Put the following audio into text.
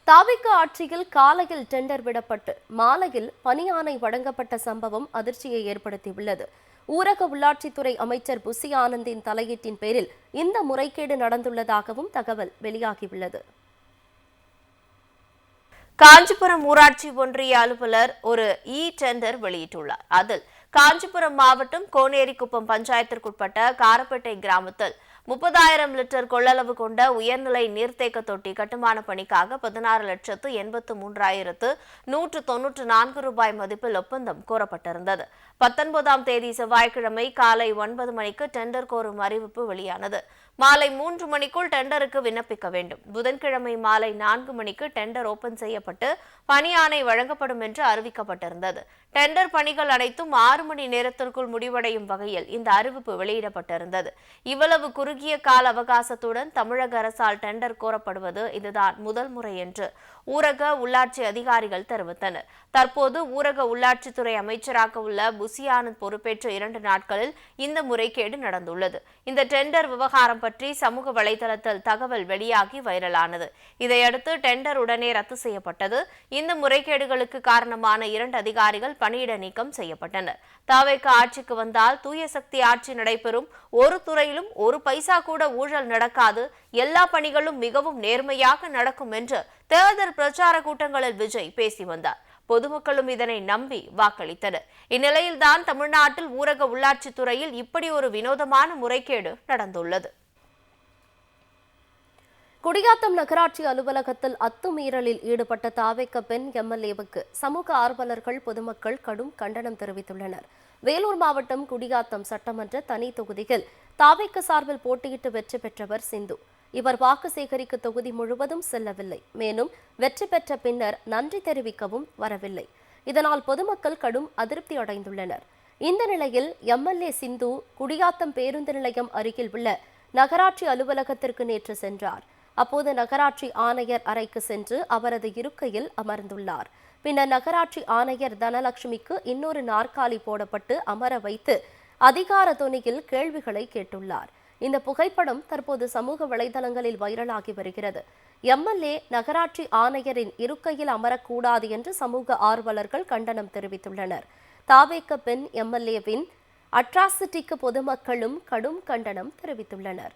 தாவிக ஆட்சியில் காலையில் டெண்டர் விடப்பட்டு மாலையில் பணி ஆணை வழங்கப்பட்ட சம்பவம் அதிர்ச்சியை ஏற்படுத்தியுள்ளது. ஊரக உள்ளாட்சித்துறை அமைச்சர் புசி ஆனந்தின் தலையீட்டின் பேரில் இந்த முறைகேடு நடந்துள்ளதாகவும் தகவல் வெளியாகியுள்ளது. காஞ்சிபுரம் ஊராட்சி ஒன்றிய அலுவலர் ஒரு டெண்டர் வெளியிட்டுள்ளார். அதில் காஞ்சிபுரம் மாவட்டம் கோனேரிக்குப்பம் பஞ்சாயத்திற்குட்பட்ட காரப்பேட்டை கிராமத்தில் 30,000 லிட்டர் கொள்ளளவு கொண்ட உயர்நிலை நீர்த்தேக்க தொட்டி கட்டுமான பணிக்காக 16,83,194 ரூபாய் மதிப்பில் ஒப்பந்தம் கோரப்பட்டிருந்தது. 19ஆம் தேதி செவ்வாய்க்கிழமை காலை 9 மணிக்கு டெண்டர் கோரும் அறிவிப்பு வெளியானது. மாலை 3 மணிக்குள் டெண்டருக்கு விண்ணப்பிக்க வேண்டும். புதன்கிழமை மாலை 4 மணிக்கு டெண்டர் ஓபன் செய்யப்பட்டு பணி ஆணை வழங்கப்படும் என்று அறிவிக்கப்பட்டிருந்தது. டெண்டர் பணிகள் அனைத்தும் 6 மணி நேரத்திற்குள் முடிவடையும் வகையில் இந்த அறிவிப்பு வெளியிடப்பட்டிருந்தது. இவ்வளவு குறுகிய கால அவகாசத்துடன் தமிழக அரசால் டெண்டர் கோரப்படுவது இதுதான் முதல் முறை என்று ஊரக உள்ளாட்சி அதிகாரிகள் தெரிவித்தனர். தற்போது ஊரக உள்ளாட்சித்துறை அமைச்சராக உள்ள புசி ஆனந்த் பொறுப்பேற்ற 2 நாட்களில் இந்த முறைகேடு நடந்துள்ளது. இந்த டெண்டர் விவகாரம் பற்றி சமூக வலைதளத்தில் தகவல் வெளியாகி வைரலானது. இதையடுத்து டெண்டர் உடனே ரத்து செய்யப்பட்டது. இந்த முறைகேடுகளுக்கு காரணமான 2 அதிகாரிகள் பணியிட நீக்கம் செய்யப்பட்டனர். தாவேக ஆட்சிக்கு வந்தால் தூய சக்தி ஆட்சி நடைபெறும், ஒரு துறையிலும் ஒரு பைசா கூட ஊழல் நடக்காது, எல்லா பணிகளும் மிகவும் நேர்மையாக நடக்கும் என்று தேர்தல் பிரச்சார கூட்டங்களில் விஜய் பேசி வந்தார். பொதுமக்களும் இதனை நம்பி வாக்களித்தனர். இந்நிலையில்தான் தமிழ்நாட்டில் ஊரக உள்ளாட்சித் துறையில் இப்படி ஒரு வினோதமான முறைகேடு நடந்துள்ளது. குடியாத்தம் நகராட்சி அலுவலகத்தில் அத்துமீறலில் ஈடுபட்ட தாவேக பெண் எம்எல்ஏவுக்கு சமூக ஆர்வலர்கள் பொதுமக்கள் கடும் கண்டனம் தெரிவித்துள்ளனர். வேலூர் மாவட்டம் குடியாத்தம் சட்டமன்ற தனி தொகுதியில் தாவேக சார்பில் போட்டியிட்டு வெற்றி பெற்றவர் சிந்து. இவர் வாக்கு சேகரிக்க தொகுதி முழுவதும் செல்லவில்லை. மேலும் வெற்றி பெற்ற பின்னர் நன்றி தெரிவிக்கவும் வரவில்லை. இதனால் பொதுமக்கள் கடும் அதிருப்தி அடைந்துள்ளனர். இந்த நிலையில் எம்எல்ஏ சிந்து குடியாத்தம் பேருந்து நிலையம் அருகில் உள்ள நகராட்சி அலுவலகத்திற்கு நேற்று சென்றார். அப்போது நகராட்சி ஆணையர் அறைக்கு சென்று அவரது இருக்கையில் அமர்ந்துள்ளார். பின்னர் நகராட்சி ஆணையர் தனலட்சுமிக்கு இன்னொரு நாற்காலி போடப்பட்டு அமர வைத்து அதிகார தொனியில் கேள்விகளை கேட்டுள்ளார். இந்த புகைப்படம் தற்போது சமூக வலைதளங்களில் வைரலாகி வருகிறது. எம்எல்ஏ நகராட்சி ஆணையரின் இருக்கையில் அமரக்கூடாது என்று சமூக ஆர்வலர்கள் கண்டனம் தெரிவித்துள்ளனர். தாவேக பெண் எம்எல்ஏவின் அட்ராசிட்டிக்கு பொதுமக்களும் கடும் கண்டனம் தெரிவித்துள்ளனர்.